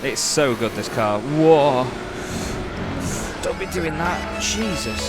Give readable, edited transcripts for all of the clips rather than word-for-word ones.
It's so good, this car. Whoa. Don't be doing that. Jesus.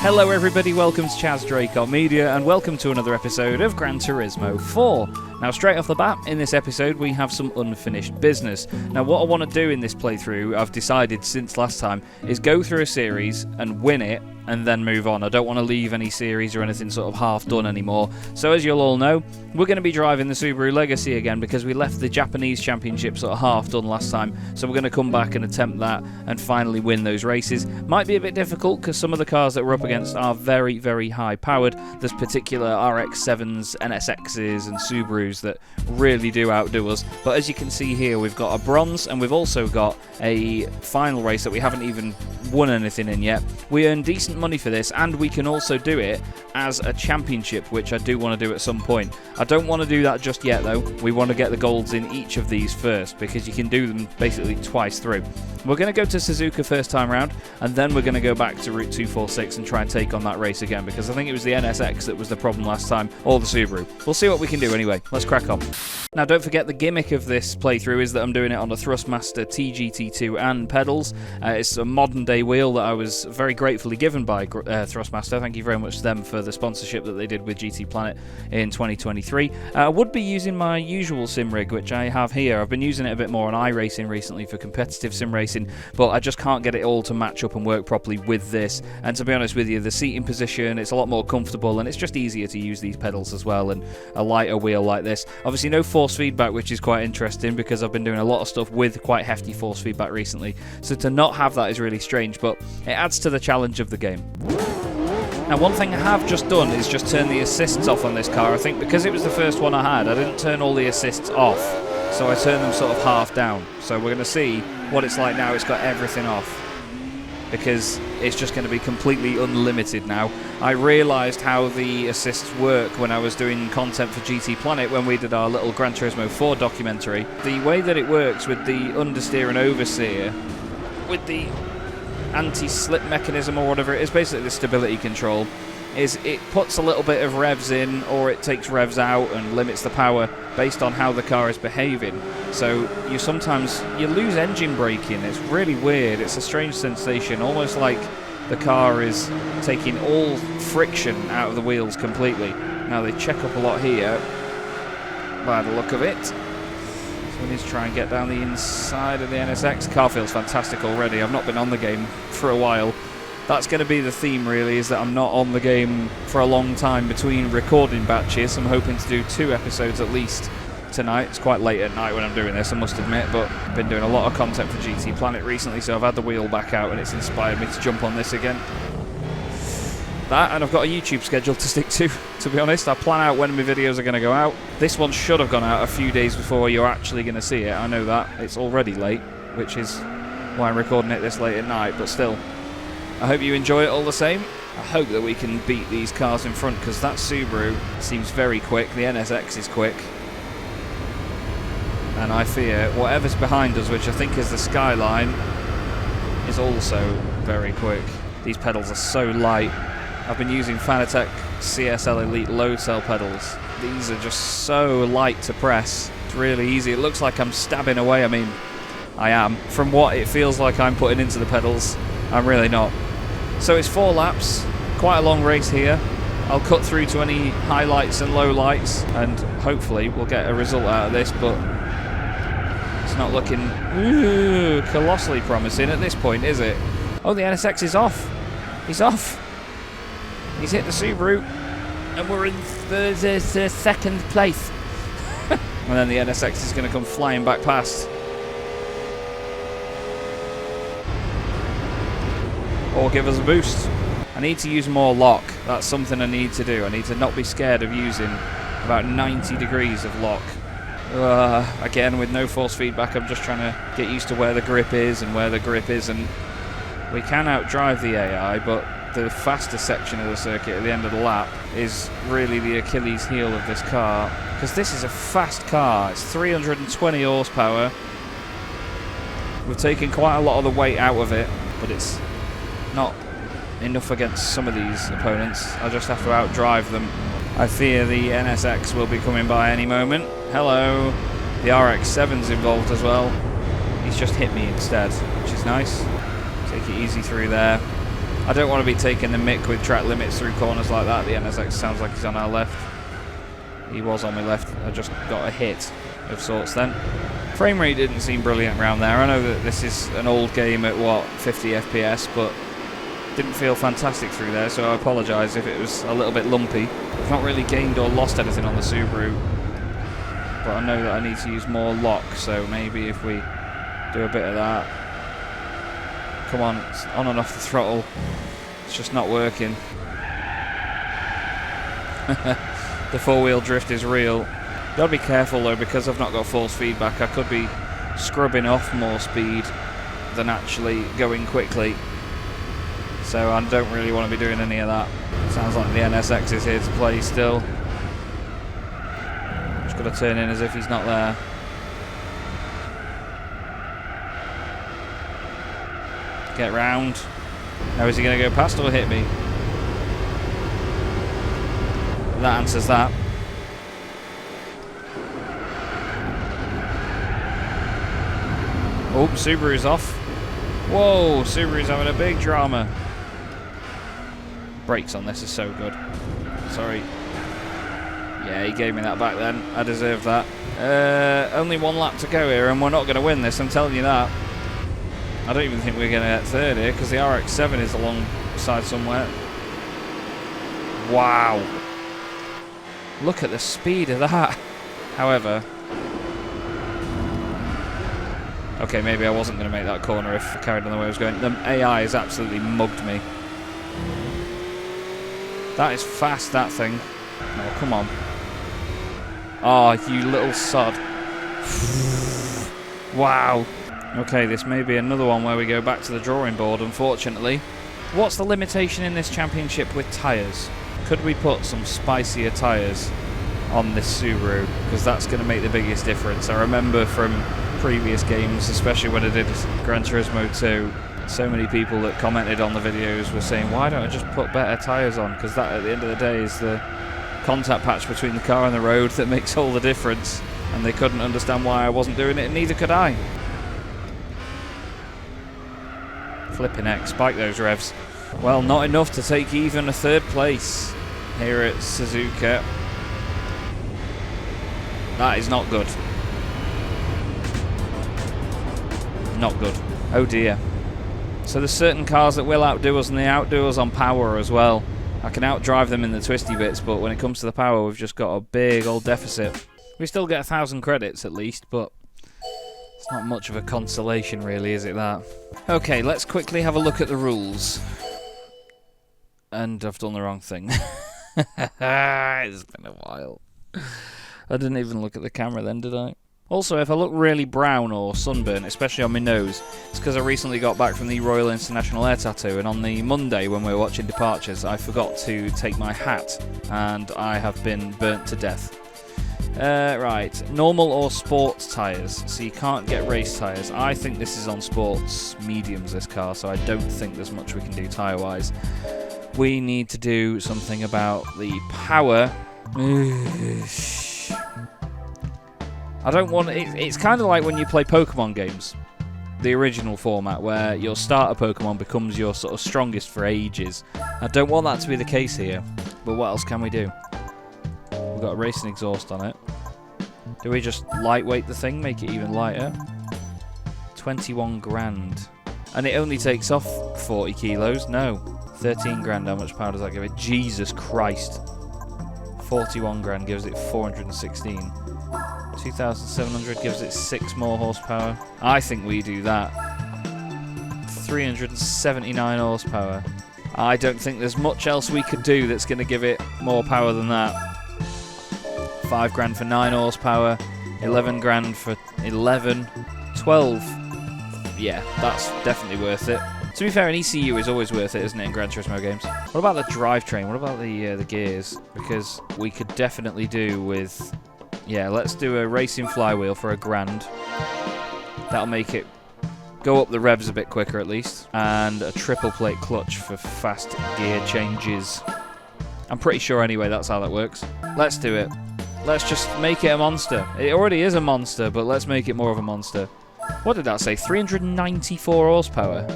Hello everybody, welcome to Chaz Draycott Media, and welcome to another episode of Gran Turismo 4. Now, straight off the bat, in this episode, we have some unfinished business. Now, what I want to do in this playthrough, I've decided since last time, is go through a series and win it, and then move on. I don't want to leave any series or anything sort of half done anymore. So as you'll all know, we're going to be driving the Subaru Legacy again because we left the Japanese Championship sort of half done last time. So we're going to come back and attempt that and finally win those races. Might be a bit difficult because some of the cars that we're up against are very, very high powered. There's particular RX-7s, NSXs and Subarus that really do outdo us. But as you can see here, we've got a bronze and we've also got a final race that we haven't even won anything in yet. We earn decent money for this, and we can also do it as a championship, which I do want to do at some point. I don't want to do that just yet though. We want to get the golds in each of these first because you can do them basically twice through. We're going to go to Suzuka first time round, and then we're going to go back to Route 246 and try and take on that race again because I think it was the NSX that was the problem last time, or the Subaru. We'll see what we can do anyway. Let's crack on. Now, don't forget the gimmick of this playthrough is that I'm doing it on a Thrustmaster T-GT II and pedals. It's a modern day wheel that I was very gratefully given by Thrustmaster. Thank you very much to them for the sponsorship that they did with GT Planet in 2023. I would be using my usual sim rig, which I have here. I've been using it a bit more on iRacing recently for competitive sim racing, but I just can't get it all to match up and work properly with this. And to be honest with you, the seating position, it's a lot more comfortable and it's just easier to use these pedals as well, and a lighter wheel like this. Obviously no force feedback, which is quite interesting because I've been doing a lot of stuff with quite hefty force feedback recently, so to not have that is really strange, but it adds to the challenge of the game. Now, one thing I have just done is just turn the assists off on this car. I think because it was the first one I had, I didn't turn all the assists off, so I turned them sort of half down. So we're going to see what it's like now it's got everything off, because it's just going to be completely unlimited now. I realised how the assists work when I was doing content for GT Planet when we did our little Gran Turismo 4 documentary. The way that it works with the understeer and oversteer, with the anti-slip mechanism or whatever it is, basically the stability control, is it puts a little bit of revs in or it takes revs out and limits the power based on how the car is behaving. So you sometimes lose engine braking. It's really weird. It's a strange sensation, almost like the car is taking all friction out of the wheels completely. Now they check up a lot here by the look of it. So we need to try and get down the inside of the NSX. Car feels fantastic already. I've not been on the game for a while. That's going to be the theme, really, is that I'm not on the game for a long time between recording batches. I'm hoping to do 2 episodes at least tonight. It's quite late at night when I'm doing this, I must admit, but I've been doing a lot of content for GT Planet recently, so I've had the wheel back out and it's inspired me to jump on this again. That, and I've got a YouTube schedule to stick to be honest. I plan out when my videos are going to go out. This one should have gone out a few days before you're actually going to see it. I know that. It's already late, which is why I'm recording it this late at night, but still. I hope you enjoy it all the same. I hope that we can beat these cars in front, because that Subaru seems very quick. The NSX is quick. And I fear whatever's behind us, which I think is the Skyline, is also very quick. These pedals are so light. I've been using Fanatec CSL Elite load cell pedals. These are just so light to press. It's really easy. It looks like I'm stabbing away. I mean, I am. From what it feels like I'm putting into the pedals, I'm really not. So it's 4 laps, quite a long race here. I'll cut through to any highlights and lowlights, and hopefully we'll get a result out of this, but it's not looking colossally promising at this point, is it? Oh, the NSX is off. He's off. He's hit the Subaru, and we're in the second place. And then the NSX is going to come flying back past. Or give us a boost. I need to use more lock. That's something I need to do. I need to not be scared of using about 90 degrees of lock. Again, with no force feedback, I'm just trying to get used to where the grip is and where the grip isn't. We can outdrive the AI, but the faster section of the circuit at the end of the lap is really the Achilles heel of this car, because this is a fast car. It's 320 horsepower. We've taken quite a lot of the weight out of it, but it's not enough against some of these opponents. I just have to outdrive them I fear the NSX will be coming by any moment. Hello. The RX-7's involved as well. He's just hit me instead, which is nice. Take it easy through there. I don't want to be taking the mick with track limits through corners like that. The NSX sounds like he's on our left. He was on my left. I just got a hit of sorts then. Frame rate didn't seem brilliant around there. I know that this is an old game at, what, 50 FPS, but didn't feel fantastic through there, so I apologise if it was a little bit lumpy. I've not really gained or lost anything on the Subaru, but I know that I need to use more lock, so maybe if we do a bit of that. Come on, it's on and off the throttle. It's just not working. The four-wheel drift is real. Gotta be careful though, because I've not got force feedback. I could be scrubbing off more speed than actually going quickly. So I don't really want to be doing any of that. Sounds like the NSX is here to play still. Just got to turn in as if he's not there. Get round. Now is he going to go past or hit me? That answers that. Oh, Subaru's off. Whoa, Subaru's having a big drama. Brakes on this is so good. Sorry. Yeah, he gave me that back then. I deserve that. Only one lap to go here, and we're not going to win this, I'm telling you that. I don't even think we're going to get third here, because the RX-7 is alongside somewhere. Wow. Look at the speed of that. However... Okay, maybe I wasn't going to make that corner if I carried on the way I was going. The AI has absolutely mugged me. That is fast, that thing. Oh, come on. Oh, you little sod. Wow. Okay, this may be another one where we go back to the drawing board, unfortunately. What's the limitation in this championship with tyres? Could we put some spicier tyres on this Subaru? Because that's going to make the biggest difference. I remember from previous games, especially when I did Gran Turismo 2, so many people that commented on the videos were saying, why don't I just put better tyres on? Because that, at the end of the day, is the contact patch between the car and the road that makes all the difference. And they couldn't understand why I wasn't doing it, and neither could I. Flipping heck, spike those revs. Well, not enough to take even a third place here at Suzuka. That is not good. Not good. Oh dear. So there's certain cars that will outdo us, and they outdo us on power as well. I can outdrive them in the twisty bits, but when it comes to the power, we've just got a big old deficit. We still get 1,000 credits at least, but it's not much of a consolation really, is it that? Okay, let's quickly have a look at the rules. And I've done the wrong thing. It's been a while. I didn't even look at the camera then, did I? Also, if I look really brown or sunburnt, especially on my nose, it's because I recently got back from the Royal International Air Tattoo, and on the Monday when we were watching Departures, I forgot to take my hat, and I have been burnt to death. Right, normal or sports tyres, so you can't get race tyres. I think this is on sports mediums, this car, so I don't think there's much we can do tyre-wise. We need to do something about the power. I don't want... It's kind of like when you play Pokemon games, the original format, where your starter Pokemon becomes your sort of strongest for ages. I don't want that to be the case here, but what else can we do? We've got a racing exhaust on it. Do we just lightweight the thing, make it even lighter? 21 grand. And it only takes off 40 kilos? No. 13 grand, how much power does that give it? Jesus Christ. 41 grand gives it 416. 2,700 gives it 6 more horsepower. I think we do that. 379 horsepower. I don't think there's much else we could do that's going to give it more power than that. 5 grand for 9 horsepower. 11 grand for 11. 12. Yeah, that's definitely worth it. To be fair, an ECU is always worth it, isn't it, in Gran Turismo games? What about the drivetrain? What about the gears? Because we could definitely do with... Yeah, let's do a racing flywheel for $1 grand. That'll make it go up the revs a bit quicker at least. And a triple plate clutch for fast gear changes. I'm pretty sure anyway that's how that works. Let's do it. Let's just make it a monster. It already is a monster, but let's make it more of a monster. What did that say? 394 horsepower.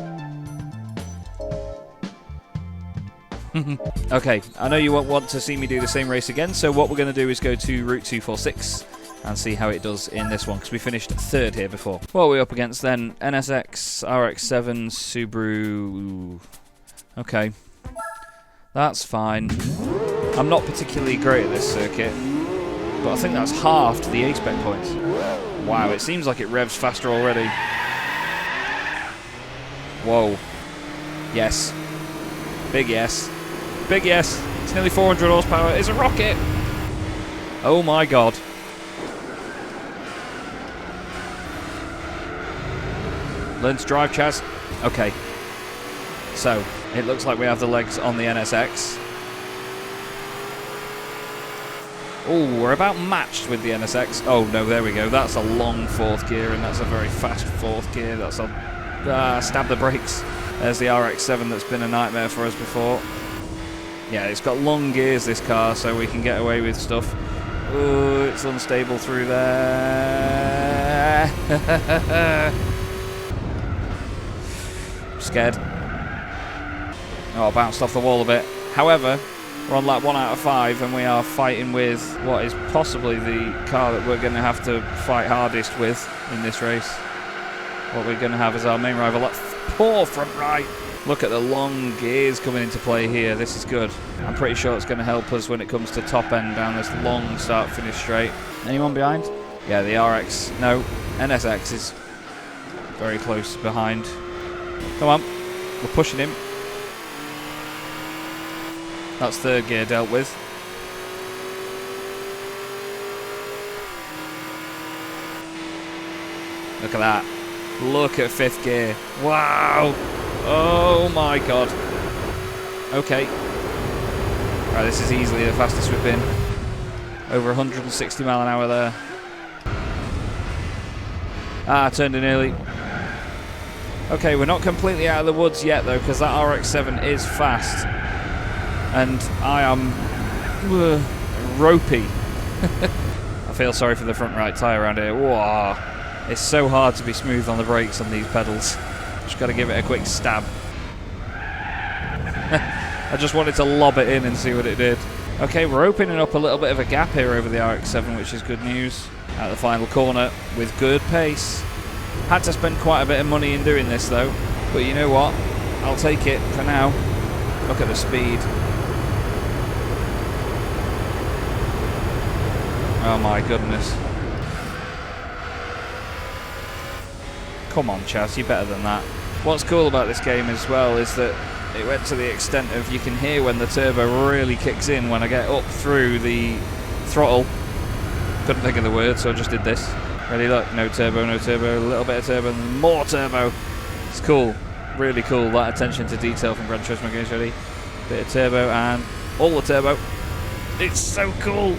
Okay, I know you won't want to see me do the same race again, so what we're going to do is go to Route 246 and see how it does in this one, because we finished third here before. What are we up against then? NSX, RX-7, Subaru. Okay, that's fine. I'm not particularly great at this circuit, but I think that's halved the A-spec points. Wow, it seems like it revs faster already. Whoa. Yes. Big yes. Big yes. It's nearly 400 horsepower. It's a rocket. Oh my god. Learn to drive, Chaz. Okay. So, it looks like we have the legs on the NSX. Oh, we're about matched with the NSX. Oh, no, there we go. That's a long fourth gear, and that's a very fast fourth gear. That's a... stab the brakes. There's the RX-7 that's been a nightmare for us before. Yeah, it's got long gears, this car, so we can get away with stuff. Oh, it's unstable through there. Scared. Oh, I bounced off the wall a bit. However, we're on lap 1 out of 5, and we are fighting with what is possibly the car that we're going to have to fight hardest with in this race. What we're going to have as our main rival. Poor front right. Look at the long gears coming into play here. This is good. I'm pretty sure it's going to help us when it comes to top end down this long start-finish straight. Anyone behind? Yeah, the RX. No, NSX is very close behind. Come on. We're pushing him. That's third gear dealt with. Look at that. Look at fifth gear. Wow. Oh my god. Okay. Right, this is easily the fastest we've been. Over 160 mile an hour there. Ah, turned in early. Okay, we're not completely out of the woods yet though, because that RX-7 is fast. And I am ropey. I feel sorry for the front right tyre around here. Whoa. It's so hard to be smooth on the brakes on these pedals. Just got to give it a quick stab. I just wanted to lob it in and see what it did. Okay, we're opening up a little bit of a gap here over the RX-7, which is good news. At the final corner with good pace. Had to spend quite a bit of money in doing this though. But you know what? I'll take it for now. Look at the speed. Oh my goodness. Come on, Chaz, you're better than that. What's cool about this game as well is that it went to the extent of you can hear when the turbo really kicks in when I get up through the throttle. Couldn't think of the word, so I just did this. Ready, look, no turbo, no turbo, a little bit of turbo, and more turbo. It's cool, really cool, that attention to detail from Gran Turismo games. Ready? Bit of turbo and all the turbo. It's so cool.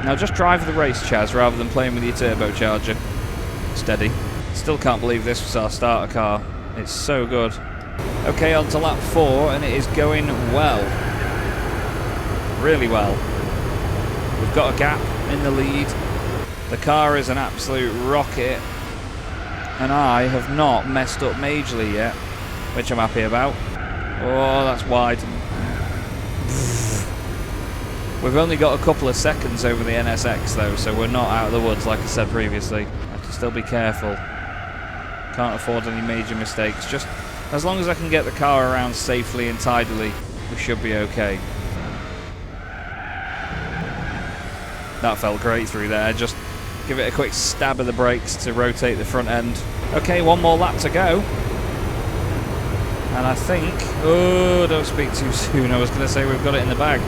Now just drive the race, Chaz, rather than playing with your turbocharger. Steady. Still can't believe this was our starter car. It's so good. Okay, on to lap 4, and it is going well. Really well. We've got a gap in the lead. The car is an absolute rocket. And I have not messed up majorly yet, which I'm happy about. Oh, that's wide. We've only got a couple of seconds over the NSX though, so we're not out of the woods like I said previously. I have to still be careful. Can't afford any major mistakes. Just as long as I can get the car around safely and tidily, we should be okay. That felt great through there. Just give it a quick stab of the brakes to rotate the front end. Okay, one more lap to go. And I think... Oh, don't speak too soon. I was going to say we've got it in the bag.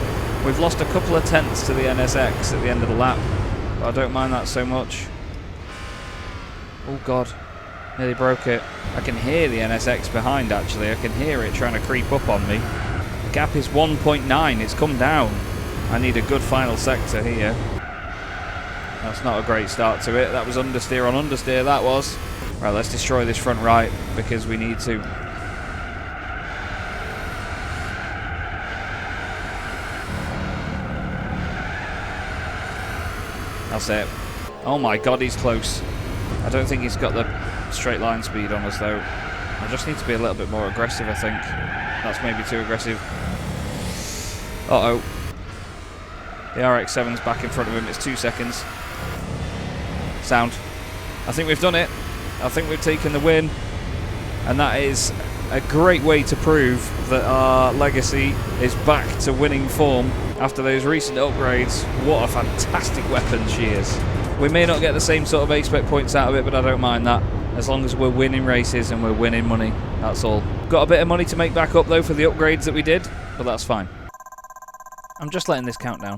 We've lost a couple of tenths to the NSX at the end of the lap. But I don't mind that so much. Oh, God. Nearly broke it. I can hear the NSX behind, actually. I can hear it trying to creep up on me. The gap is 1.9. It's come down. I need a good final sector here. That's not a great start to it. That was understeer on understeer, that was. Right, let's destroy this front right, because we need to. That's it. Oh my god, he's close. I don't think he's got the straight line speed on us though. I just need to be a little bit more aggressive, I think. That's maybe too aggressive. Uh-oh. The RX-7's back in front of him. It's 2 seconds. Sound. I think we've done it. I think we've taken the win. And that is a great way to prove that our Legacy is back to winning form after those recent upgrades. What a fantastic weapon she is. We may not get the same sort of A-spec points out of it, but I don't mind that. As long as we're winning races and we're winning money, that's all. Got a bit of money to make back up though for the upgrades that we did, but that's fine. I'm just letting this count down,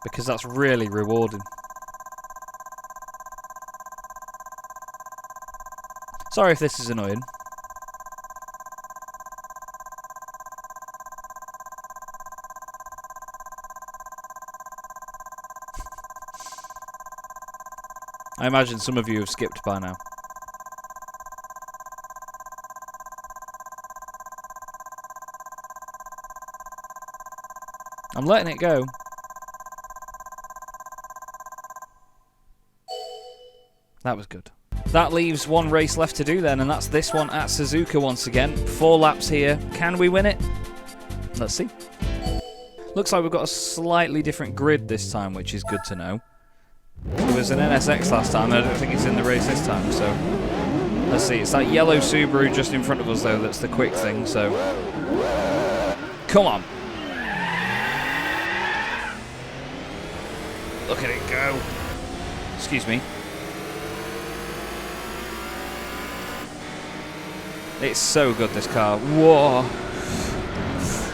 because that's really rewarding. Sorry if this is annoying. I imagine some of you have skipped by now. I'm letting it go. That was good. That leaves one race left to do then, and that's this one at Suzuka once again. 4 laps here. Can we win it? Let's see. Looks like we've got a slightly different grid this time, which is good to know. It was an NSX last time, and I don't think it's in the race this time, so... Let's see, it's that yellow Subaru just in front of us, though, that's the quick thing, so... Come on! Look at it go! Excuse me. It's so good, this car. Whoa!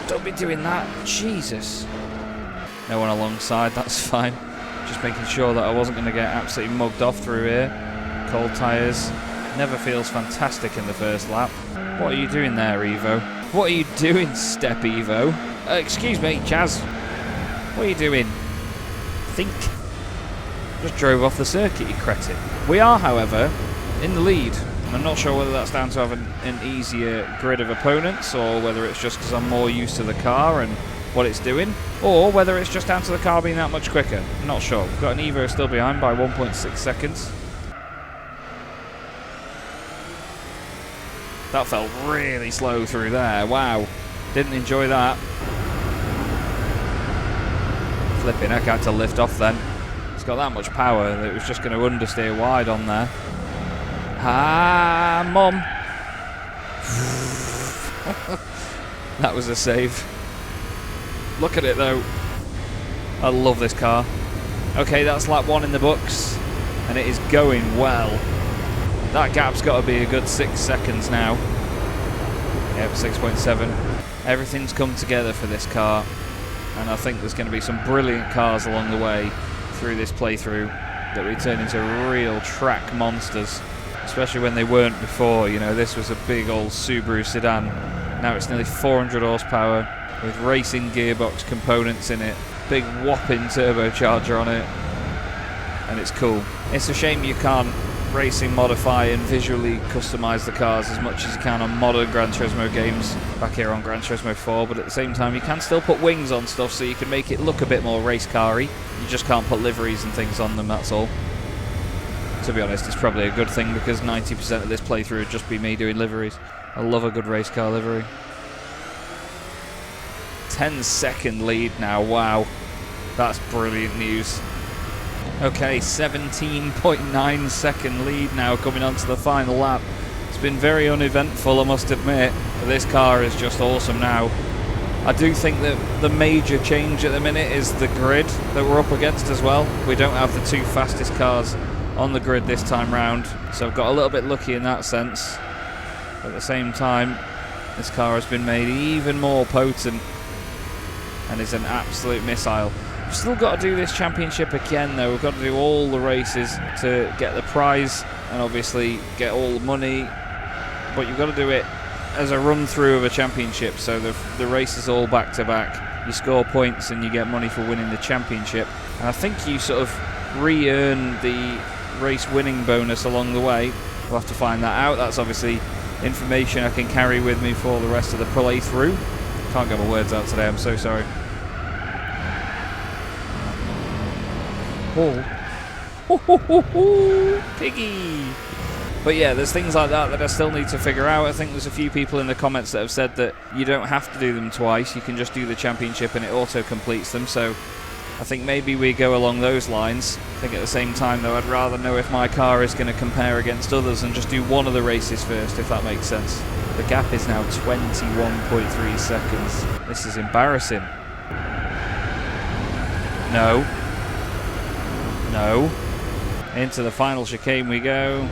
Don't be doing that. Jesus. No one alongside, that's fine. Just making sure that I wasn't going to get absolutely mugged off through here. Cold tyres. Never feels fantastic in the first lap. What are you doing there, Evo? What are you doing, Step Evo? Excuse me, Chaz. What are you doing? Think. Just drove off the circuit, you cretin. We are, however, in the lead. I'm not sure whether that's down to having an easier grid of opponents, or whether it's just because I'm more used to the car and what it's doing, or whether it's just down to the car being that much quicker. I'm not sure. We've got an Evo still behind by 1.6 seconds. That felt really slow through there. Wow. Didn't enjoy that. Flipping heck, I had to lift off then. It's got that much power that it was just going to understeer wide on there. Ah, Mom. That was a save. Look at it though. I love this car. Okay, that's lap 1 in the books, and it is going well. That gap's got to be a good 6 seconds now. Yep, 6.7. Everything's come together for this car, and I think there's going to be some brilliant cars along the way through this playthrough that we turn into real track monsters. Especially when they weren't before. You know, this was a big old Subaru sedan. Now it's nearly 400 horsepower with racing gearbox components in it. Big whopping turbocharger on it. And it's cool. It's a shame you can't racing modify and visually customize the cars as much as you can on modern Gran Turismo games back here on Gran Turismo 4, but at the same time you can still put wings on stuff so you can make it look a bit more race car-y. You just can't put liveries and things on them, that's all. To be honest, it's probably a good thing because 90% of this playthrough would just be me doing liveries. I love a good race car livery. 10-second lead now, wow. That's brilliant news. Okay, 17.9 second lead now coming onto the final lap. It's been very uneventful, I must admit, but this car is just awesome now. I do think that the major change at the minute is the grid that we're up against as well. We don't have the 2 fastest cars on the grid this time round, so I've got a little bit lucky in that sense. At the same time, this car has been made even more potent and is an absolute missile. We've still got to do this championship again though. We've got to do all the races to get the prize and obviously get all the money, but you've got to do it as a run through of a championship, so the race is all back to back. You score points and you get money for winning the championship, and I think you sort of re-earn the race winning bonus along the way. We'll have to find that out. That's obviously information I can carry with me for the rest of the playthrough. Can't get my words out today, I'm so sorry. Piggy! But yeah, there's things like that I still need to figure out. I think there's a few people in the comments that have said that you don't have to do them twice. You can just do the championship and it auto-completes them. So I think maybe we go along those lines. I think at the same time, though, I'd rather know if my car is going to compare against others and just do one of the races first, if that makes sense. The gap is now 21.3 seconds. This is embarrassing. No. No. Into the final chicane we go.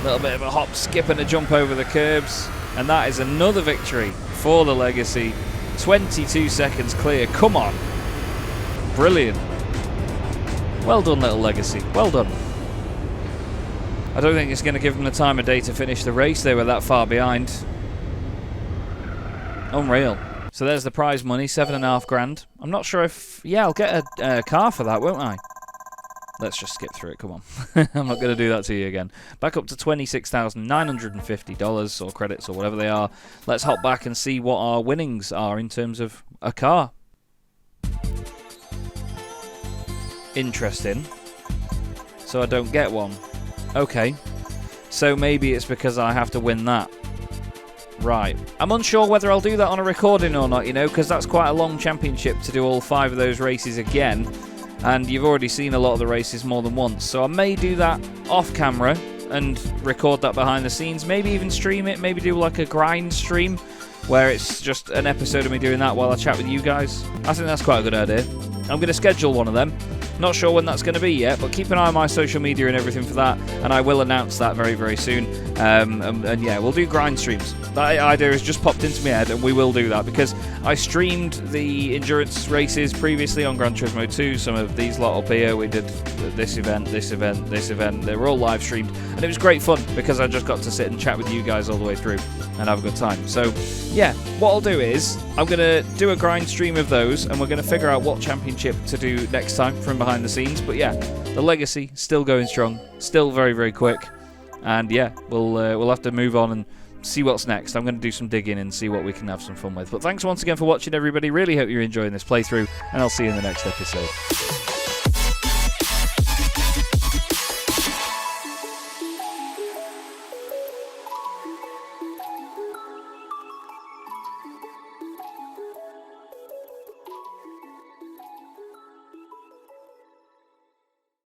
A little bit of a hop, skip and a jump over the curbs. And that is another victory for the Legacy. 22 seconds clear. Come on. Brilliant. Well done, little Legacy. Well done. I don't think it's going to give them the time of day to finish the race. They were that far behind. Unreal. So there's the prize money, 7.5 grand. I'm not sure if... Yeah, I'll get a car for that, won't I? Let's just skip through it, come on. I'm not going to do that to you again. Back up to $26,950 or credits or whatever they are. Let's hop back and see what our winnings are in terms of a car. Interesting. So I don't get one. Okay. So maybe it's because I have to win that. Right. I'm unsure whether I'll do that on a recording or not, you know, because that's quite a long championship to do all 5 of those races again. And you've already seen a lot of the races more than once. So I may do that off camera and record that behind the scenes. Maybe even stream it. Maybe do like a grind stream where it's just an episode of me doing that while I chat with you guys. I think that's quite a good idea. I'm going to schedule one of them. Not sure when that's going to be yet, but keep an eye on my social media and everything for that, and I will announce that very, very soon. And yeah, we'll do grind streams. That idea has just popped into my head, and we will do that, because I streamed the endurance races previously on Gran Turismo 2, some of these lot up here. We did this event, this event, this event. They were all live streamed, and it was great fun, because I just got to sit and chat with you guys all the way through, and have a good time. So, yeah, what I'll do is, I'm going to do a grind stream of those, and we're going to figure out what championship to do next time from behind the scenes. But yeah, the Legacy still going strong, still very, very quick, and yeah, we'll have to move on and see what's next. I'm going to do some digging and see what we can have some fun with. But thanks once again for watching, everybody. Really hope you're enjoying this playthrough, and I'll see you in the next episode.